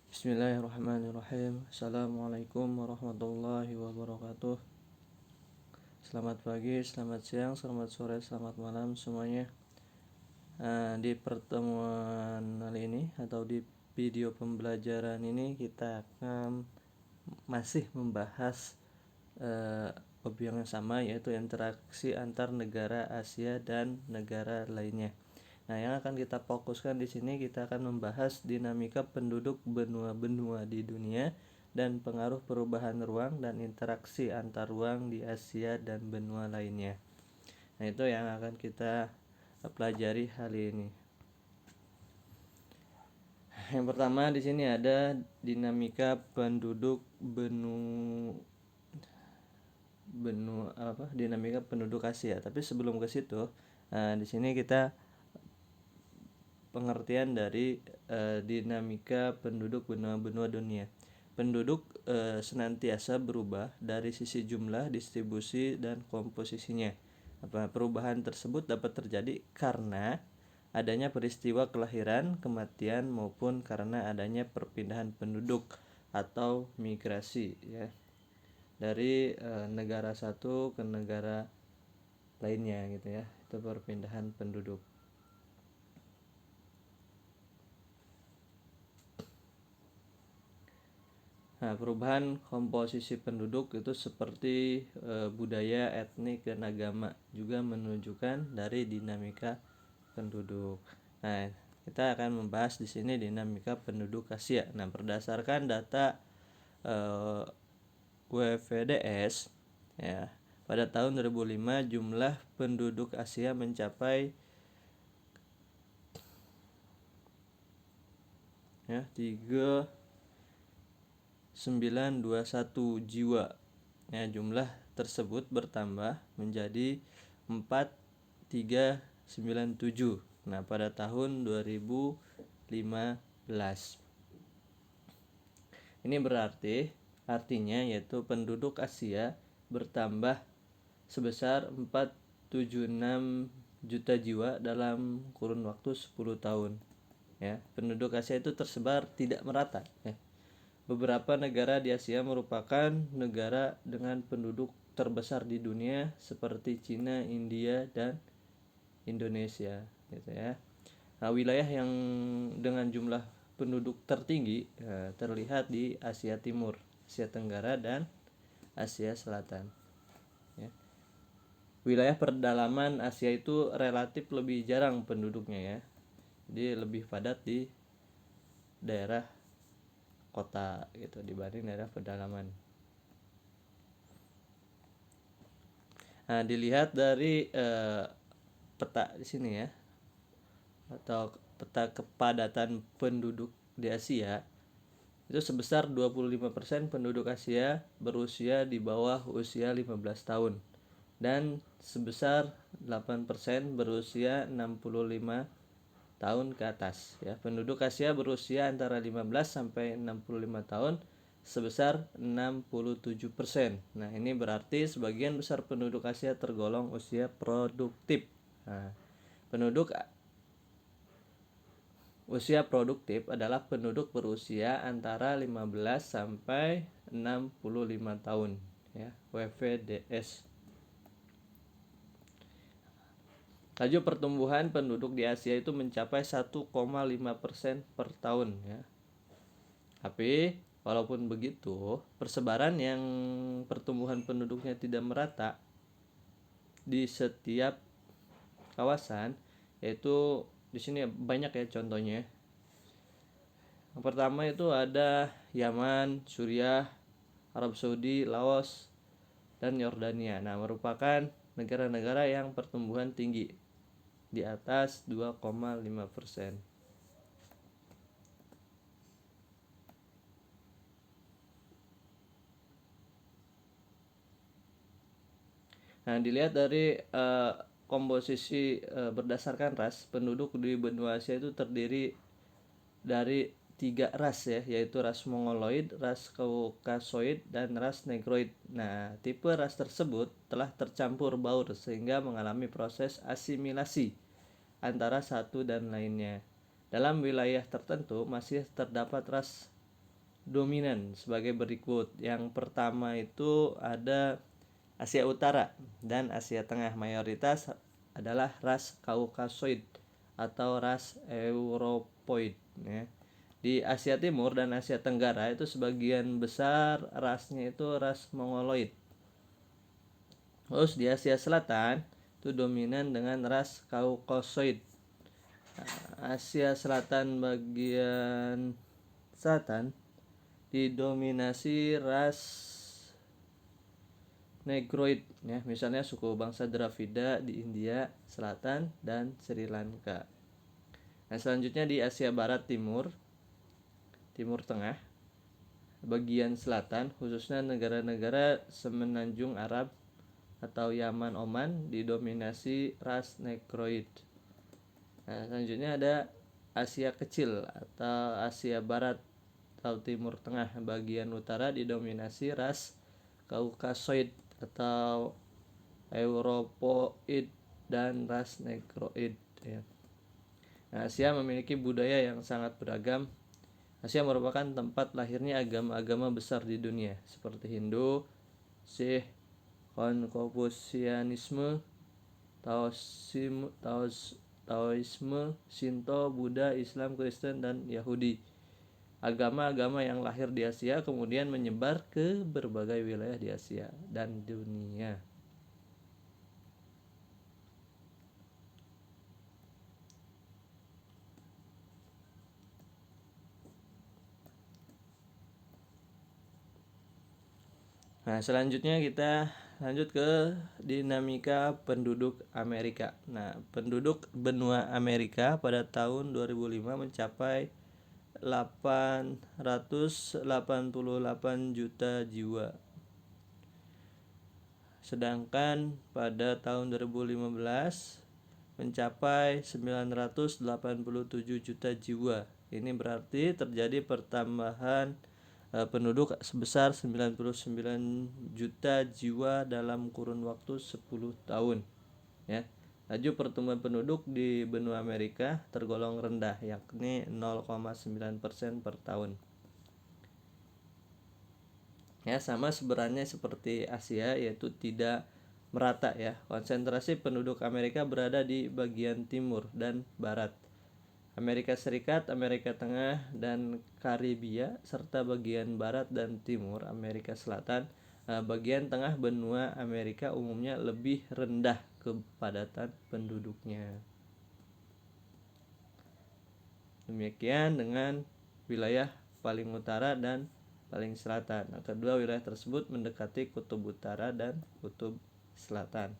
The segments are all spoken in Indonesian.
Bismillahirrahmanirrahim. Assalamualaikum warahmatullahi wabarakatuh. Selamat pagi, selamat siang, selamat sore, selamat malam semuanya. Di pertemuan kali ini atau di video pembelajaran ini kita akan masih membahas objek yang sama, yaitu interaksi antar negara Asia dan negara lainnya. Nah, yang akan kita fokuskan di sini, kita akan membahas dinamika penduduk benua-benua di dunia dan pengaruh perubahan ruang dan interaksi antar ruang di Asia dan benua lainnya. Nah, itu yang akan kita pelajari hari ini. Yang pertama di sini ada dinamika penduduk dinamika penduduk Asia. Tapi sebelum ke situ, di sini kita pengertian dari dinamika penduduk benua-benua dunia. Penduduk senantiasa berubah dari sisi jumlah, distribusi, dan komposisinya. Perubahan tersebut dapat terjadi karena adanya peristiwa kelahiran, kematian, maupun karena adanya perpindahan penduduk atau migrasi, ya, dari negara satu ke negara lainnya, gitu ya. Itu perpindahan penduduk. Nah, perubahan komposisi penduduk itu seperti budaya, etnik, dan agama juga menunjukkan dari dinamika penduduk. Nah, kita akan membahas di sini dinamika penduduk Asia. Nah, berdasarkan data WVDS, ya, pada tahun 2005 jumlah penduduk Asia mencapai 3.921 jiwa. Ya, jumlah tersebut bertambah menjadi 4.397. Nah, pada tahun 2015. Ini artinya yaitu penduduk Asia bertambah sebesar 476 juta jiwa dalam kurun waktu 10 tahun. Ya, penduduk Asia itu tersebar tidak merata, ya. Beberapa negara di Asia merupakan negara dengan penduduk terbesar di dunia seperti Cina, India, dan Indonesia, gitu ya. Nah, wilayah yang dengan jumlah penduduk tertinggi terlihat di Asia Timur, Asia Tenggara, dan Asia Selatan, ya. Wilayah pedalaman Asia itu relatif lebih jarang penduduknya, ya. Jadi lebih padat di daerah kota gitu dibanding daerah pedalaman. Nah, dilihat dari peta di sini, ya, atau peta kepadatan penduduk di Asia, itu sebesar 25% penduduk Asia berusia di bawah usia 15 tahun dan sebesar 8% berusia 65 tahun ke atas, ya. Penduduk Asia berusia antara 15 sampai 65 tahun sebesar 67%. Nah, ini berarti sebagian besar penduduk Asia tergolong usia produktif. Nah, penduduk usia produktif adalah penduduk berusia antara 15 sampai 65 tahun, ya, WVDS. Laju pertumbuhan penduduk di Asia itu mencapai 1,5% per tahun, ya. Tapi walaupun begitu, persebaran yang pertumbuhan penduduknya tidak merata di setiap kawasan, yaitu di sini banyak, ya, contohnya. Yang pertama itu ada Yaman, Suriah, Arab Saudi, Laos, dan Yordania. Nah, merupakan negara-negara yang pertumbuhan tinggi di atas 2,5%. Nah, dilihat dari komposisi berdasarkan ras, penduduk di benua Asia itu terdiri dari 3 ras, ya, yaitu ras Mongoloid, ras Kaukasoid, dan ras Negroid. Nah, tipe ras tersebut telah tercampur baur sehingga mengalami proses asimilasi antara satu dan lainnya. Dalam wilayah tertentu masih terdapat ras dominan sebagai berikut. Yang pertama itu ada Asia Utara dan Asia Tengah. Mayoritas adalah ras Kaukasoid atau ras Europoid, ya. Di Asia Timur dan Asia Tenggara itu sebagian besar rasnya itu ras Mongoloid. Terus di Asia Selatan itu dominan dengan ras Kaukasoid. Asia Selatan bagian selatan didominasi ras Negroid, ya, misalnya suku bangsa Dravida di India Selatan dan Sri Lanka. Nah, selanjutnya di Asia Barat Timur Tengah bagian selatan, khususnya negara-negara semenanjung Arab atau Yaman, Oman, didominasi ras Negroid. Nah, selanjutnya ada Asia Kecil atau Asia Barat atau Timur Tengah bagian utara didominasi ras Kaukasoid atau Europoid dan ras Negroid, ya. Nah, Asia memiliki budaya yang sangat beragam. Asia merupakan tempat lahirnya agama-agama besar di dunia seperti Hindu, Sikh, Konfusianisme, Taoisme, Shinto, Buddha, Islam, Kristen, dan Yahudi. Agama-agama yang lahir di Asia kemudian menyebar ke berbagai wilayah di Asia dan dunia. Nah, selanjutnya kita lanjut ke dinamika penduduk Amerika. Nah, penduduk benua Amerika pada tahun 2005 mencapai 888 juta jiwa. Sedangkan pada tahun 2015 mencapai 987 juta jiwa. Ini berarti terjadi pertambahan penduduk sebesar 99 juta jiwa dalam kurun waktu 10 tahun, ya. Laju pertumbuhan penduduk di benua Amerika tergolong rendah, yakni 0,9% per tahun. Ya, sama sebenarnya seperti Asia, yaitu tidak merata, ya. Konsentrasi penduduk Amerika berada di bagian timur dan barat Amerika Serikat, Amerika Tengah, dan Karibia, serta bagian barat dan timur Amerika Selatan. Bagian tengah benua Amerika umumnya lebih rendah kepadatan penduduknya. Demikian dengan wilayah paling utara dan paling selatan. Nah, kedua wilayah tersebut mendekati kutub utara dan kutub selatan.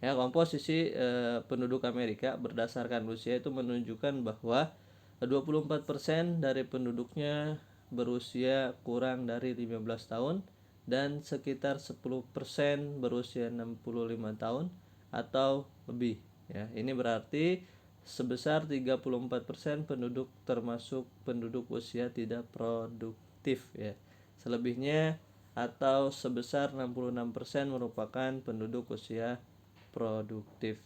Ya, komposisi penduduk Amerika berdasarkan usia itu menunjukkan bahwa 24% dari penduduknya berusia kurang dari 15 tahun dan sekitar 10% berusia 65 tahun atau lebih, ya. Ini berarti sebesar 34% penduduk termasuk penduduk usia tidak produktif, ya. Selebihnya atau sebesar 66% merupakan penduduk usia produktif.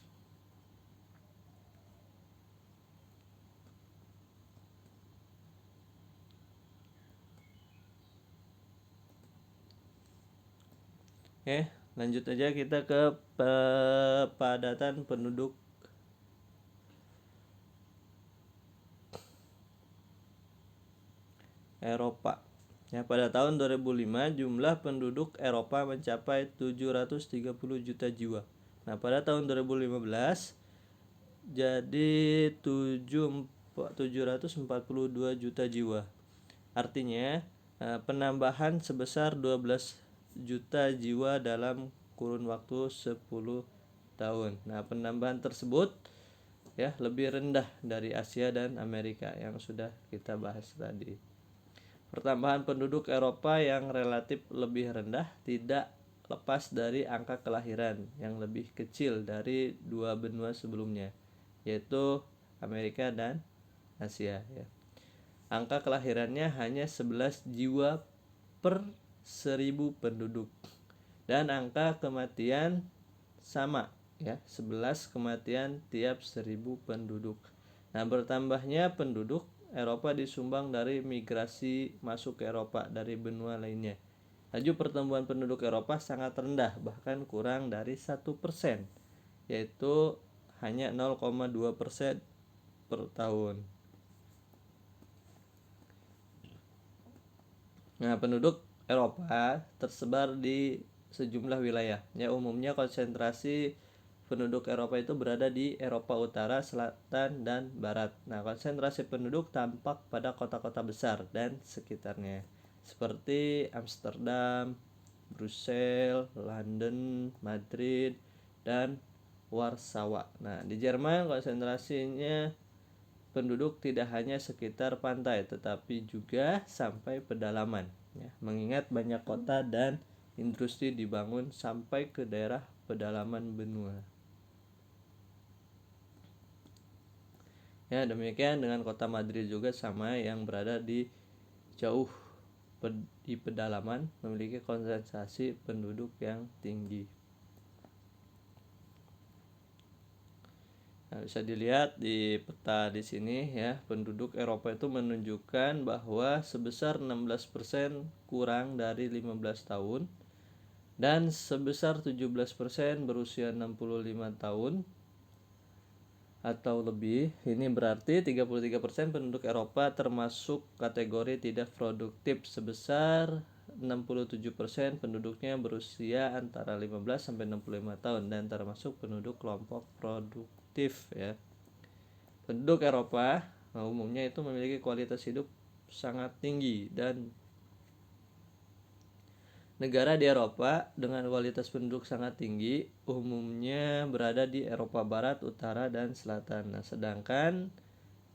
Oke, lanjut aja kita ke kepadatan penduduk Eropa. Ya, pada tahun 2005 jumlah penduduk Eropa mencapai 730 juta jiwa. Nah, pada tahun 2015 jadi 742 juta jiwa. Artinya penambahan sebesar 12 juta jiwa dalam kurun waktu 10 tahun. Nah, penambahan tersebut, ya, lebih rendah dari Asia dan Amerika yang sudah kita bahas tadi. Pertambahan penduduk Eropa yang relatif lebih rendah tidak lepas dari angka kelahiran yang lebih kecil dari dua benua sebelumnya, yaitu Amerika dan Asia, ya. Angka kelahirannya hanya 11 jiwa per 1000 penduduk dan angka kematian sama, ya, 11 kematian tiap 1000 penduduk. Nah, bertambahnya penduduk Eropa disumbang dari migrasi masuk ke Eropa dari benua lainnya. Laju pertumbuhan penduduk Eropa sangat rendah, bahkan kurang dari 1%, yaitu hanya 0,2% per tahun. Nah, penduduk Eropa tersebar di sejumlah wilayah. Ya, umumnya konsentrasi penduduk Eropa itu berada di Eropa Utara, Selatan, dan Barat. Nah, konsentrasi penduduk tampak pada kota-kota besar dan sekitarnya, seperti Amsterdam, Brussels, London, Madrid, dan Warsawa. Nah, di Jerman konsentrasinya penduduk tidak hanya sekitar pantai, tetapi juga sampai pedalaman. Ya, mengingat banyak kota dan industri dibangun sampai ke daerah pedalaman benua. Ya, demikian dengan kota Madrid juga sama, yang berada di jauh di pedalaman, memiliki konsentrasi penduduk yang tinggi. Nah, bisa dilihat di peta di sini ya, penduduk Eropa itu menunjukkan bahwa sebesar 16% kurang dari 15 tahun dan sebesar 17% berusia 65 tahun atau lebih. Ini berarti 33% penduduk Eropa termasuk kategori tidak produktif, sebesar 67% penduduknya berusia antara 15 sampai 65 tahun dan termasuk penduduk kelompok produktif ya. Penduduk Eropa umumnya itu memiliki kualitas hidup sangat tinggi, dan negara di Eropa dengan kualitas penduduk sangat tinggi umumnya berada di Eropa Barat, Utara, dan Selatan. Nah, sedangkan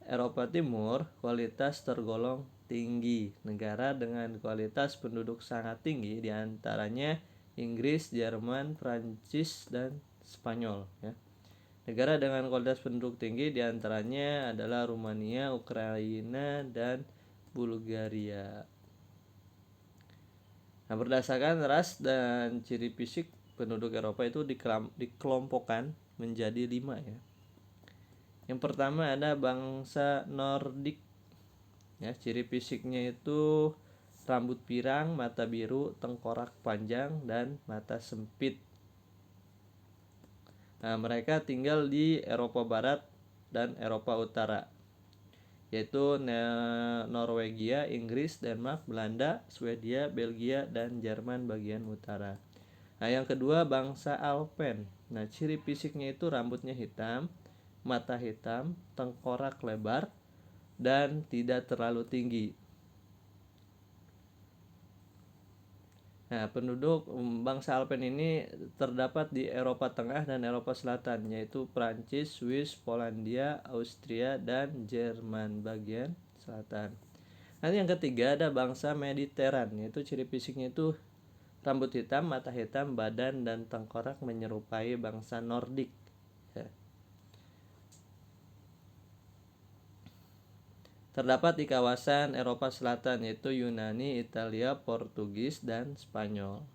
Eropa Timur kualitas tergolong tinggi. Negara dengan kualitas penduduk sangat tinggi diantaranya Inggris, Jerman, Prancis, dan Spanyol ya. Negara dengan kualitas penduduk tinggi diantaranya adalah Rumania, Ukraina, dan Bulgaria. Nah, berdasarkan ras dan ciri fisik, penduduk Eropa itu dikelompokkan menjadi 5 ya. Yang pertama ada bangsa Nordik. Ya, ciri fisiknya itu rambut pirang, mata biru, tengkorak panjang, dan mata sempit. Nah, mereka tinggal di Eropa Barat dan Eropa Utara, yaitu Norwegia, Inggris, Denmark, Belanda, Swedia, Belgia, dan Jerman bagian utara. Nah, yang kedua bangsa Alpen. Nah, ciri fisiknya itu rambutnya hitam, mata hitam, tengkorak lebar, dan tidak terlalu tinggi. Nah, penduduk bangsa Alpen ini terdapat di Eropa Tengah dan Eropa Selatan, yaitu Prancis, Swiss, Polandia, Austria, dan Jerman bagian selatan. Nanti yang ketiga ada bangsa Mediteran, yaitu ciri fisiknya itu rambut hitam, mata hitam, badan dan tengkorak menyerupai bangsa Nordik. Ya. Terdapat di kawasan Eropa Selatan, yaitu Yunani, Italia, Portugis, dan Spanyol.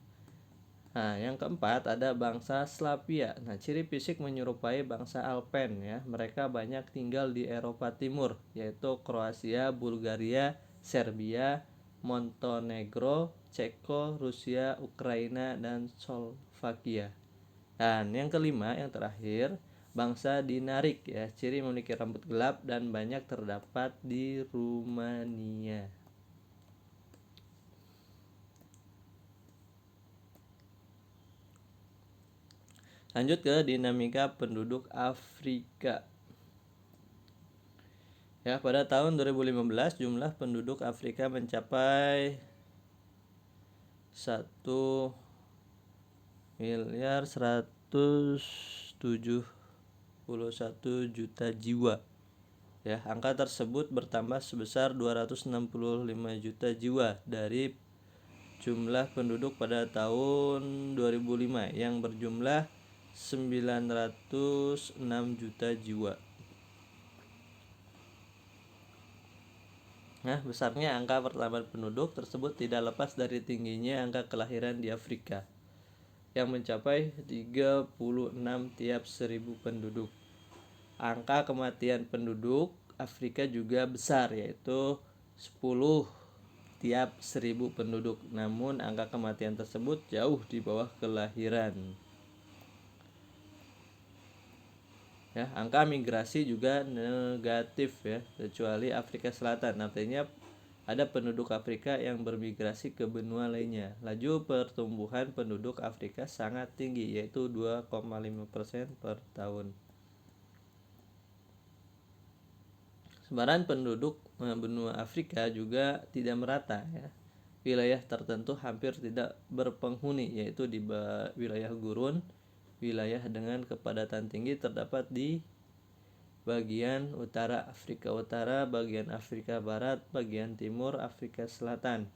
Nah, yang keempat ada bangsa Slavia. Nah, ciri fisik menyerupai bangsa Alpen ya. Mereka banyak tinggal di Eropa Timur, yaitu Kroasia, Bulgaria, Serbia, Montenegro, Ceko, Rusia, Ukraina, dan Slovakia. Dan yang kelima, yang terakhir, bangsa Dinarik ya. Ciri memiliki rambut gelap dan banyak terdapat di Rumania. Lanjut ke dinamika penduduk Afrika. Ya, pada tahun 2015 jumlah penduduk Afrika mencapai 1.171 jiwa. Ya, angka tersebut bertambah sebesar 265 juta jiwa dari jumlah penduduk pada tahun 2005 yang berjumlah 906 juta jiwa. Nah, besarnya angka pertambahan penduduk tersebut tidak lepas dari tingginya angka kelahiran di Afrika yang mencapai 36 tiap 1000 penduduk. angka kematian penduduk Afrika juga besar, yaitu 10 tiap 1000 penduduk. Namun angka kematian tersebut jauh di bawah kelahiran. Ya, angka migrasi juga negatif ya, kecuali Afrika Selatan. Artinya ada penduduk Afrika yang bermigrasi ke benua lainnya. Laju pertumbuhan penduduk Afrika sangat tinggi, yaitu 2,5% per tahun. Sebaran penduduk benua Afrika juga tidak merata ya. Wilayah tertentu hampir tidak berpenghuni, yaitu di wilayah gurun. Wilayah dengan kepadatan tinggi terdapat di bagian utara Afrika Utara, bagian Afrika Barat, bagian timur Afrika Selatan,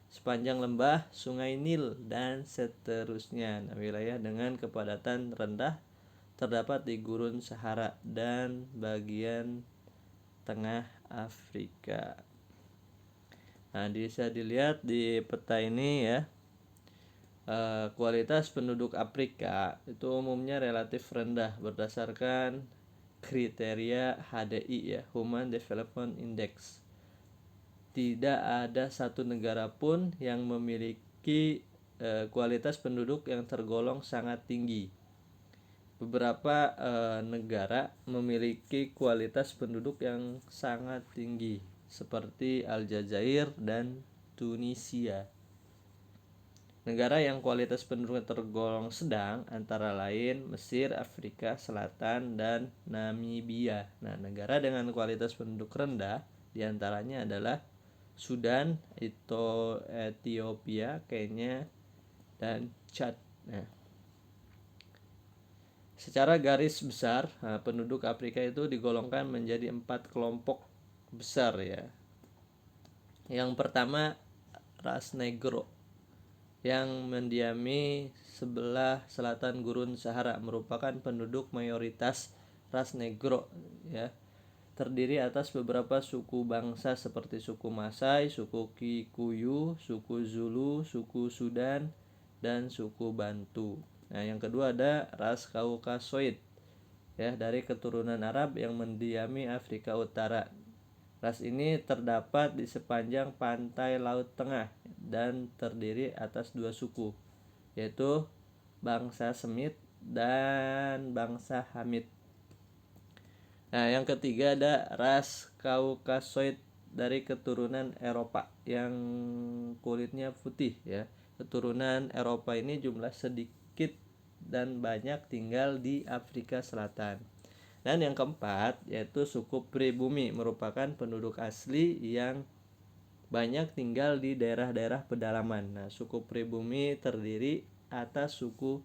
sepanjang lembah, sungai Nil, dan seterusnya. Nah, wilayah dengan kepadatan rendah terdapat di gurun Sahara dan bagian tengah Afrika. Nah, bisa dilihat di peta ini ya. Kualitas penduduk Afrika itu umumnya relatif rendah berdasarkan kriteria HDI ya, Human Development Index. Tidak ada satu negara pun yang memiliki kualitas penduduk yang tergolong sangat tinggi. Beberapa negara memiliki kualitas penduduk yang sangat tinggi, seperti Aljazair dan Tunisia. Negara yang kualitas penduduknya tergolong sedang antara lain Mesir, Afrika Selatan, dan Namibia. Nah, negara dengan kualitas penduduk rendah diantaranya adalah Sudan, Ethiopia, Kenya, dan Chad. Nah, secara garis besar, penduduk Afrika itu digolongkan menjadi 4 kelompok besar ya. Yang pertama, ras Negro yang mendiami sebelah selatan gurun Sahara, merupakan penduduk mayoritas ras Negro ya. Terdiri atas beberapa suku bangsa seperti suku Masai, suku Kikuyu, suku Zulu, suku Sudan, dan suku Bantu. Nah, yang kedua ada ras Kaukasoid ya, dari keturunan Arab yang mendiami Afrika Utara. Ras ini terdapat di sepanjang pantai Laut Tengah dan terdiri atas 2 suku, yaitu bangsa Semit dan bangsa Hamid. Nah, yang ketiga ada ras Kaukasoid dari keturunan Eropa yang kulitnya putih ya. Keturunan Eropa ini jumlah sedikit dan banyak tinggal di Afrika Selatan. Dan yang keempat yaitu suku pribumi, merupakan penduduk asli yang banyak tinggal di daerah-daerah pedalaman. Nah, suku pribumi terdiri atas suku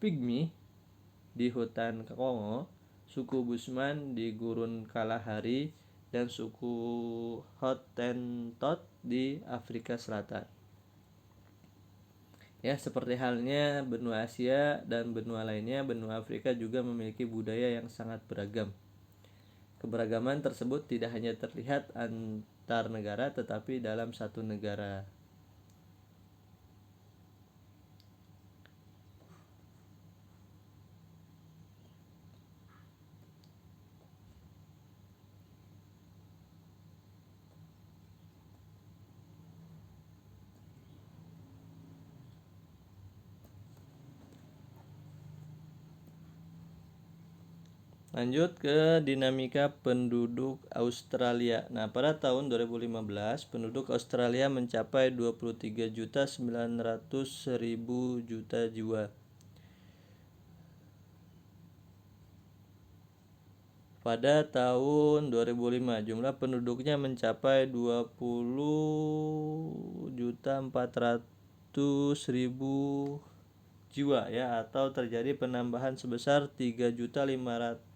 Pygmy di hutan Kongo, suku Bushman di gurun Kalahari, dan suku Hottentot di Afrika Selatan. Ya, seperti halnya benua Asia dan benua lainnya, benua Afrika juga memiliki budaya yang sangat beragam. Keberagaman tersebut tidak hanya terlihat antar negara tetapi dalam satu negara. Lanjut ke dinamika penduduk Australia. Nah, pada tahun 2015 penduduk Australia mencapai 23.900.000 juta jiwa. Pada tahun 2005 jumlah penduduknya mencapai 20.400.000 jiwa ya, atau terjadi penambahan sebesar 3.500.000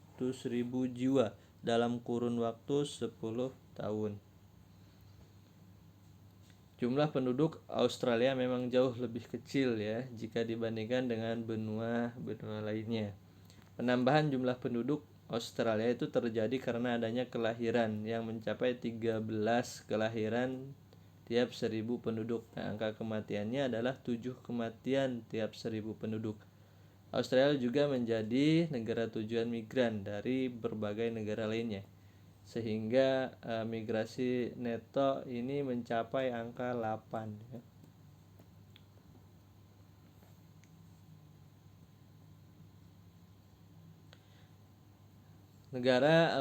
jiwa dalam kurun waktu 10 tahun. Jumlah penduduk Australia memang jauh lebih kecil ya jika dibandingkan dengan benua lainnya. Penambahan jumlah penduduk Australia itu terjadi karena adanya kelahiran yang mencapai 13 kelahiran tiap 1.000 penduduk. Nah, angka kematiannya adalah 7 kematian tiap 1.000 penduduk. Australia juga menjadi negara tujuan migran dari berbagai negara lainnya, sehingga migrasi neto ini mencapai angka 8 ya. Negara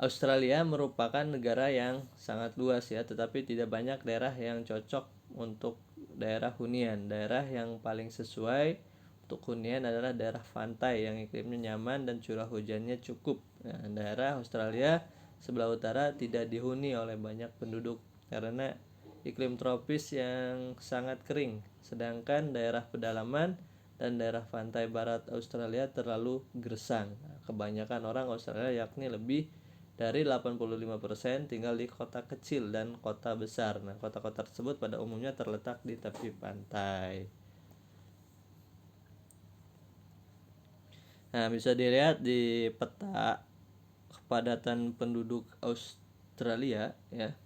Australia merupakan negara yang sangat luas ya, tetapi tidak banyak daerah yang cocok untuk daerah hunian. Daerah yang paling sesuai untuk hunian adalah daerah pantai yang iklimnya nyaman dan curah hujannya cukup. Nah, daerah Australia sebelah utara tidak dihuni oleh banyak penduduk karena iklim tropis yang sangat kering, sedangkan daerah pedalaman dan daerah pantai barat Australia terlalu gersang. Nah, kebanyakan orang Australia, yakni lebih dari 85%, tinggal di kota kecil dan kota besar. Nah, kota-kota tersebut pada umumnya terletak di tepi pantai. Nah, bisa dilihat di peta kepadatan penduduk Australia ya.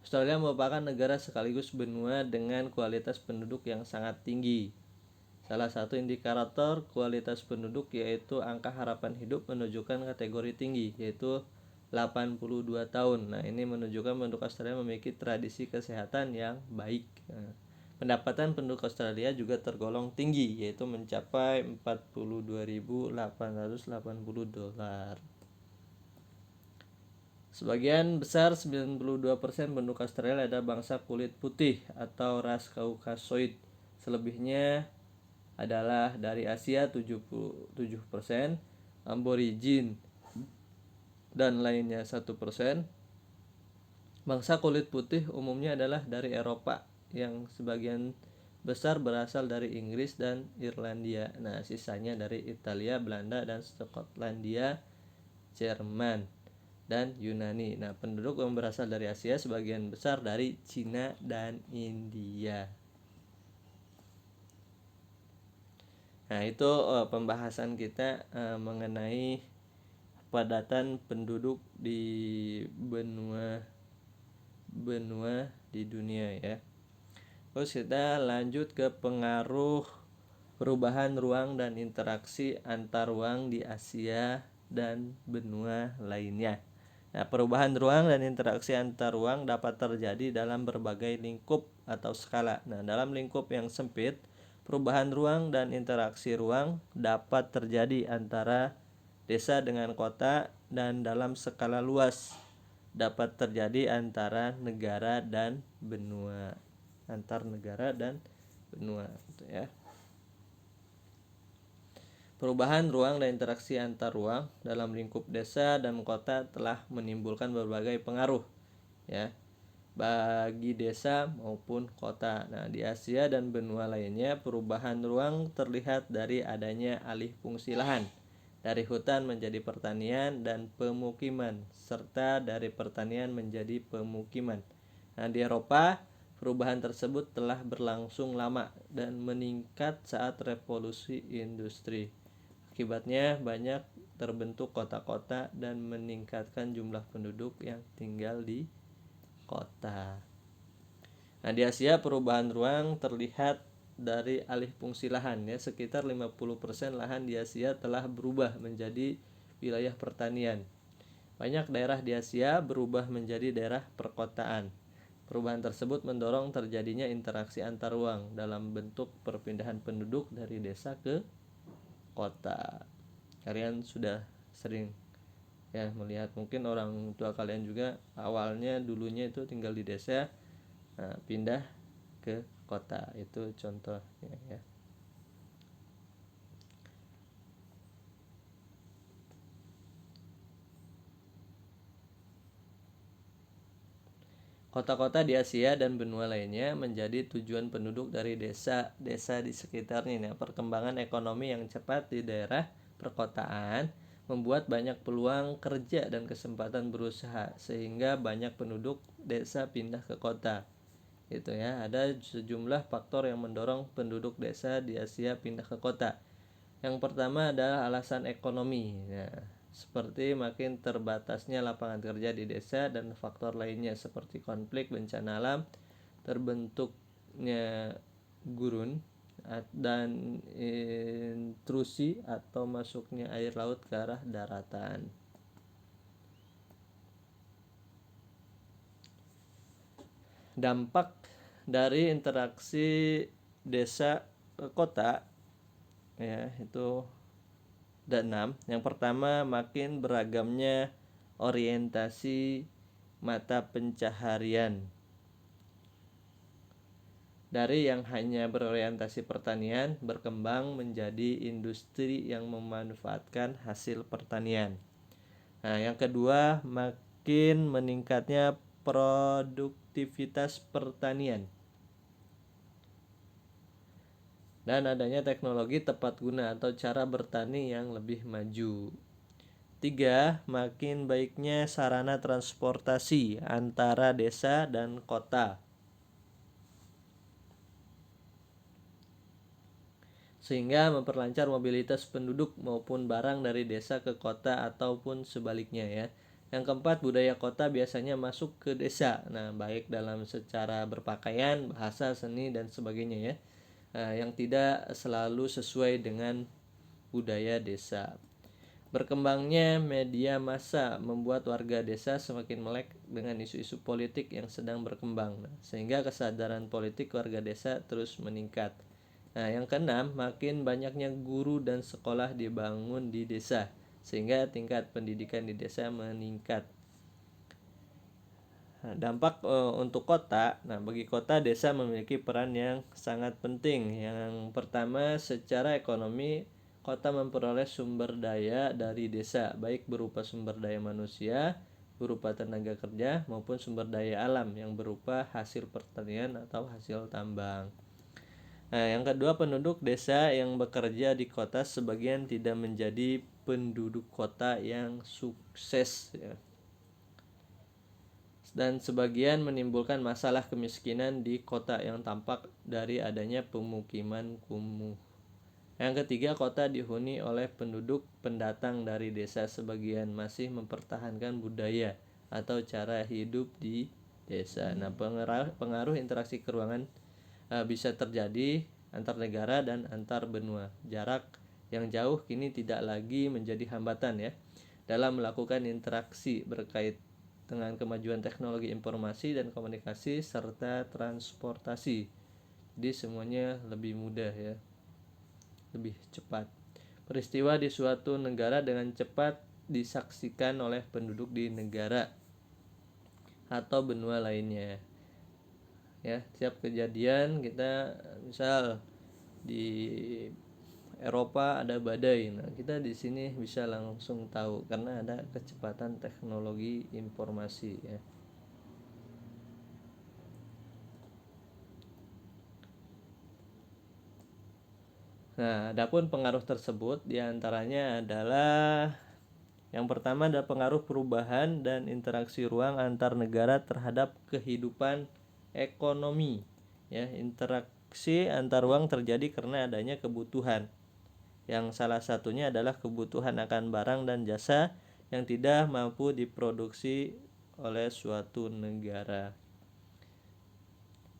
Australia merupakan negara sekaligus benua dengan kualitas penduduk yang sangat tinggi. Salah satu indikator kualitas penduduk yaitu angka harapan hidup menunjukkan kategori tinggi, yaitu 82 tahun. Nah, ini menunjukkan penduduk Australia memiliki tradisi kesehatan yang baik. Nah, pendapatan penduduk Australia juga tergolong tinggi, yaitu mencapai 42.880 dolar. Sebagian besar 92% penduduk Australia adalah bangsa kulit putih atau ras Kaukasoid. Selebihnya adalah dari Asia 77%, Aborigin dan lainnya 1%. Bangsa kulit putih umumnya adalah dari Eropa yang sebagian besar berasal dari Inggris dan Irlandia. Nah, sisanya dari Italia, Belanda, dan Skotlandia, Jerman, dan Yunani. Nah, penduduk yang berasal dari Asia sebagian besar dari Cina dan India. Nah, itu pembahasan kita mengenai kepadatan penduduk di benua di dunia ya. Terus kita lanjut ke pengaruh perubahan ruang dan interaksi antar ruang di Asia dan benua lainnya. Nah, perubahan ruang dan interaksi antar ruang dapat terjadi dalam berbagai lingkup atau skala. Nah, dalam lingkup yang sempit, perubahan ruang dan interaksi ruang dapat terjadi antara desa dengan kota, dan dalam skala luas dapat terjadi antara negara dan benua, antar negara dan benua gitu ya. Perubahan ruang dan interaksi antar ruang dalam lingkup desa dan kota telah menimbulkan berbagai pengaruh ya bagi desa maupun kota. Nah, di Asia dan benua lainnya, perubahan ruang terlihat dari adanya alih fungsi lahan dari hutan menjadi pertanian dan pemukiman, serta dari pertanian menjadi pemukiman. Nah, di Eropa, perubahan tersebut telah berlangsung lama dan meningkat saat revolusi industri. Akibatnya banyak terbentuk kota-kota dan meningkatkan jumlah penduduk yang tinggal di kota. Nah, di Asia perubahan ruang terlihat dari alih fungsi lahan ya. Sekitar 50% lahan di Asia telah berubah menjadi wilayah pertanian. Banyak daerah di Asia berubah menjadi daerah perkotaan. Perubahan tersebut mendorong terjadinya interaksi antar ruang dalam bentuk perpindahan penduduk dari desa ke kota. Kalian sudah sering ya melihat, mungkin orang tua kalian juga awalnya dulunya itu tinggal di desa, pindah ke kota, itu contohnya ya. Kota-kota di Asia dan benua lainnya menjadi tujuan penduduk dari desa-desa di sekitarnya. Nah, perkembangan ekonomi yang cepat di daerah perkotaan membuat banyak peluang kerja dan kesempatan berusaha, sehingga banyak penduduk desa pindah ke kota. Gitu ya. Ada sejumlah faktor yang mendorong penduduk desa di Asia pindah ke kota. Yang pertama adalah alasan ekonomi. Nah, seperti makin terbatasnya lapangan kerja di desa dan faktor lainnya seperti konflik, bencana alam, terbentuknya gurun, dan intrusi atau masuknya air laut ke arah daratan. Dampak dari interaksi desa ke kota ya itu ada 6. Yang pertama, makin beragamnya orientasi mata pencaharian. Dari yang hanya berorientasi pertanian berkembang menjadi industri yang memanfaatkan hasil pertanian. Nah, yang kedua, makin meningkatnya produktivitas pertanian dan adanya teknologi tepat guna atau cara bertani yang lebih maju. 3. Makin baiknya sarana transportasi antara desa dan kota, sehingga memperlancar mobilitas penduduk maupun barang dari desa ke kota ataupun sebaliknya ya. Yang keempat, budaya kota biasanya masuk ke desa. Nah, baik dalam secara berpakaian, bahasa, seni, dan sebagainya ya. Yang tidak selalu sesuai dengan budaya desa. Berkembangnya media massa membuat warga desa semakin melek dengan isu-isu politik yang sedang berkembang, sehingga kesadaran politik warga desa terus meningkat. Nah, yang keenam, makin banyaknya guru dan sekolah dibangun di desa, sehingga tingkat pendidikan di desa meningkat. Nah, dampak untuk kota. Nah, bagi kota, desa memiliki peran yang sangat penting. Yang pertama, secara ekonomi, kota memperoleh sumber daya dari desa, baik berupa sumber daya manusia, berupa tenaga kerja, maupun sumber daya alam yang berupa hasil pertanian atau hasil tambang. Nah, yang kedua, penduduk desa yang bekerja di kota sebagian tidak menjadi penduduk kota yang sukses ya. Dan sebagian menimbulkan masalah kemiskinan di kota yang tampak dari adanya pemukiman kumuh. Yang ketiga, kota dihuni oleh penduduk pendatang dari desa, sebagian masih mempertahankan budaya atau cara hidup di desa. Nah, pengaruh interaksi keruangan bisa terjadi antar negara dan antar benua. Jarak yang jauh kini tidak lagi menjadi hambatan ya dalam melakukan interaksi berkait dengan kemajuan teknologi informasi dan komunikasi serta transportasi. Jadi semuanya lebih mudah ya, lebih cepat. Peristiwa di suatu negara dengan cepat disaksikan oleh penduduk di negara atau benua lainnya. Ya, tiap kejadian kita misal di Eropa ada badai, nah kita di sini bisa langsung tahu karena ada kecepatan teknologi informasi ya. Nah, adapun pengaruh tersebut diantaranya adalah yang pertama ada pengaruh perubahan dan interaksi ruang antar negara terhadap kehidupan ekonomi. Ya, interaksi antar ruang terjadi karena adanya kebutuhan. Yang salah satunya adalah kebutuhan akan barang dan jasa yang tidak mampu diproduksi oleh suatu negara.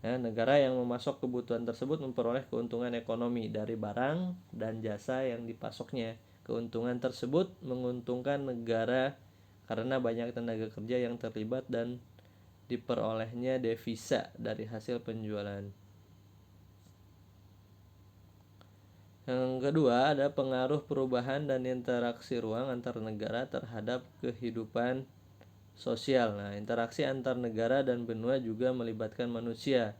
Ya, negara yang memasok kebutuhan tersebut memperoleh keuntungan ekonomi dari barang dan jasa yang dipasoknya. Keuntungan tersebut menguntungkan negara karena banyak tenaga kerja yang terlibat dan diperolehnya devisa dari hasil penjualan. Yang kedua, ada pengaruh perubahan dan interaksi ruang antar negara terhadap kehidupan sosial. Nah, interaksi antar negara dan benua juga melibatkan manusia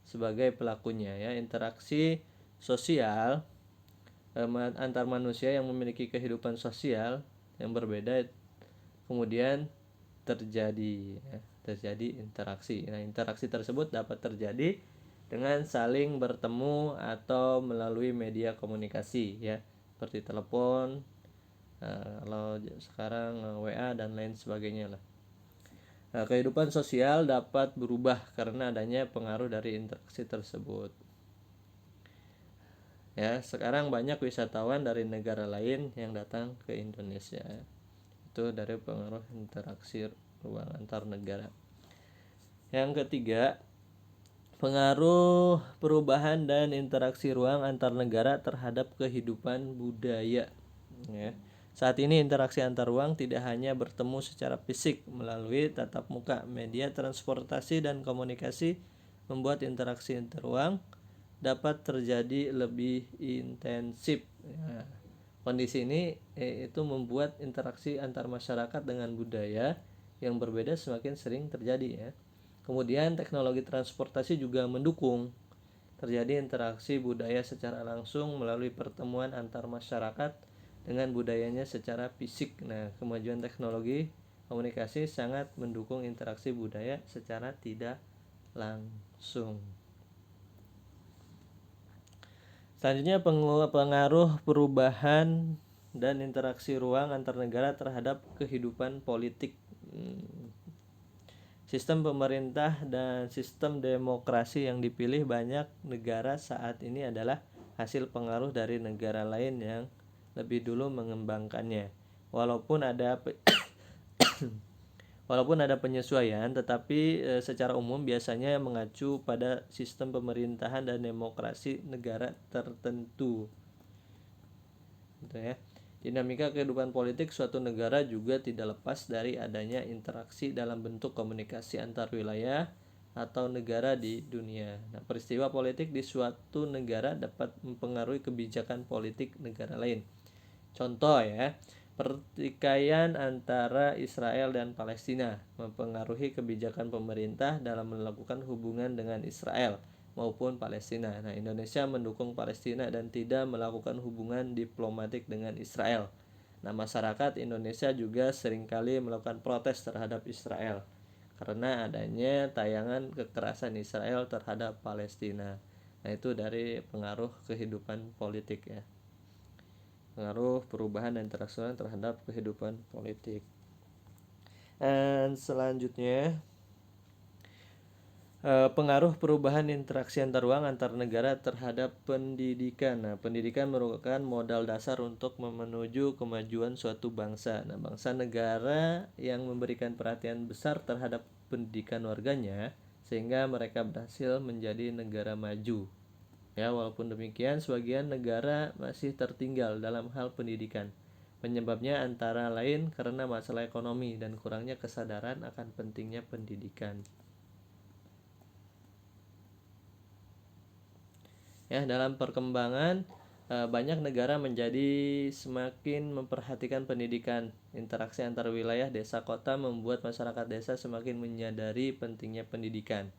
sebagai pelakunya ya. Interaksi sosial antar manusia yang memiliki kehidupan sosial yang berbeda kemudian terjadi interaksi. Nah, interaksi tersebut dapat terjadi dengan saling bertemu atau melalui media komunikasi ya, seperti telepon, kalau sekarang WA dan lain sebagainya lah. Nah, kehidupan sosial dapat berubah karena adanya pengaruh dari interaksi tersebut. Ya, sekarang banyak wisatawan dari negara lain yang datang ke Indonesia. Itu dari pengaruh interaksi ruang antar negara. Yang ketiga, Pengaruh perubahan dan interaksi ruang antar negara terhadap kehidupan budaya. Ya. Saat ini interaksi antar ruang tidak hanya bertemu secara fisik melalui tatap muka, media transportasi dan komunikasi membuat interaksi antar ruang dapat terjadi lebih intensif. Ya. Kondisi ini itu membuat interaksi antar masyarakat dengan budaya yang berbeda semakin sering terjadi ya. Kemudian teknologi transportasi juga mendukung terjadi interaksi budaya secara langsung melalui pertemuan antar masyarakat dengan budayanya secara fisik. Nah, kemajuan teknologi komunikasi sangat mendukung interaksi budaya secara tidak langsung. Selanjutnya pengaruh perubahan dan interaksi ruang antar negara terhadap kehidupan politik. Sistem pemerintah dan sistem demokrasi yang dipilih banyak negara saat ini adalah hasil pengaruh dari negara lain yang lebih dulu mengembangkannya. Walaupun ada penyesuaian, tetapi secara umum biasanya mengacu pada sistem pemerintahan dan demokrasi negara tertentu. Gitu ya. Dinamika kehidupan politik suatu negara juga tidak lepas dari adanya interaksi dalam bentuk komunikasi antar wilayah atau negara di dunia. Nah, peristiwa politik di suatu negara dapat mempengaruhi kebijakan politik negara lain. Contoh ya, pertikaian antara Israel dan Palestina mempengaruhi kebijakan pemerintah dalam melakukan hubungan dengan Israel maupun Palestina. Nah, Indonesia mendukung Palestina dan tidak melakukan hubungan diplomatik dengan Israel. Nah, masyarakat Indonesia juga seringkali melakukan protes terhadap Israel karena adanya tayangan kekerasan Israel terhadap Palestina. Nah, itu dari pengaruh kehidupan politik ya. Pengaruh perubahan dan interaksi terhadap kehidupan politik. Dan selanjutnya pengaruh perubahan interaksi antar ruang antar negara terhadap pendidikan. Nah, pendidikan merupakan modal dasar untuk menuju kemajuan suatu bangsa. Nah, bangsa negara yang memberikan perhatian besar terhadap pendidikan warganya sehingga mereka berhasil menjadi negara maju. Ya, walaupun demikian, sebagian negara masih tertinggal dalam hal pendidikan. Penyebabnya antara lain karena masalah ekonomi dan kurangnya kesadaran akan pentingnya pendidikan. Ya, dalam perkembangan banyak negara menjadi semakin memperhatikan pendidikan. Interaksi antar wilayah desa kota membuat masyarakat desa semakin menyadari pentingnya pendidikan.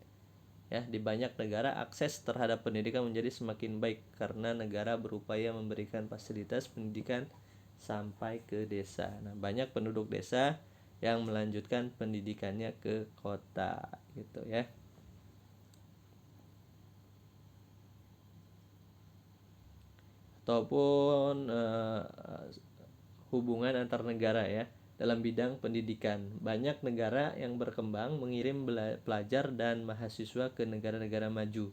Ya, di banyak negara akses terhadap pendidikan menjadi semakin baik karena negara berupaya memberikan fasilitas pendidikan sampai ke desa. Nah, banyak penduduk desa yang melanjutkan pendidikannya ke kota gitu ya. Ataupun hubungan antar negara ya dalam bidang pendidikan. Banyak negara yang berkembang mengirim pelajar dan mahasiswa ke negara-negara maju.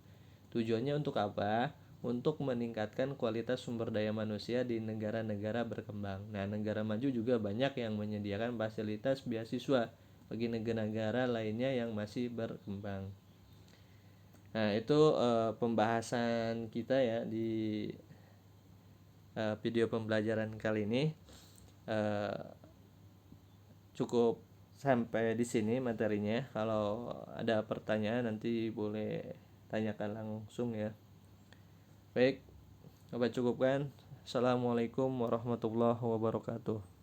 Tujuannya untuk apa? Untuk meningkatkan kualitas sumber daya manusia di negara-negara berkembang. Nah, negara maju juga banyak yang menyediakan fasilitas beasiswa bagi negara-negara lainnya yang masih berkembang. Nah, itu pembahasan kita ya di video pembelajaran kali ini. Cukup sampai di sini materinya. Kalau ada pertanyaan nanti boleh tanyakan langsung ya. Baik, dapat cukupkan. Assalamualaikum warahmatullahi wabarakatuh.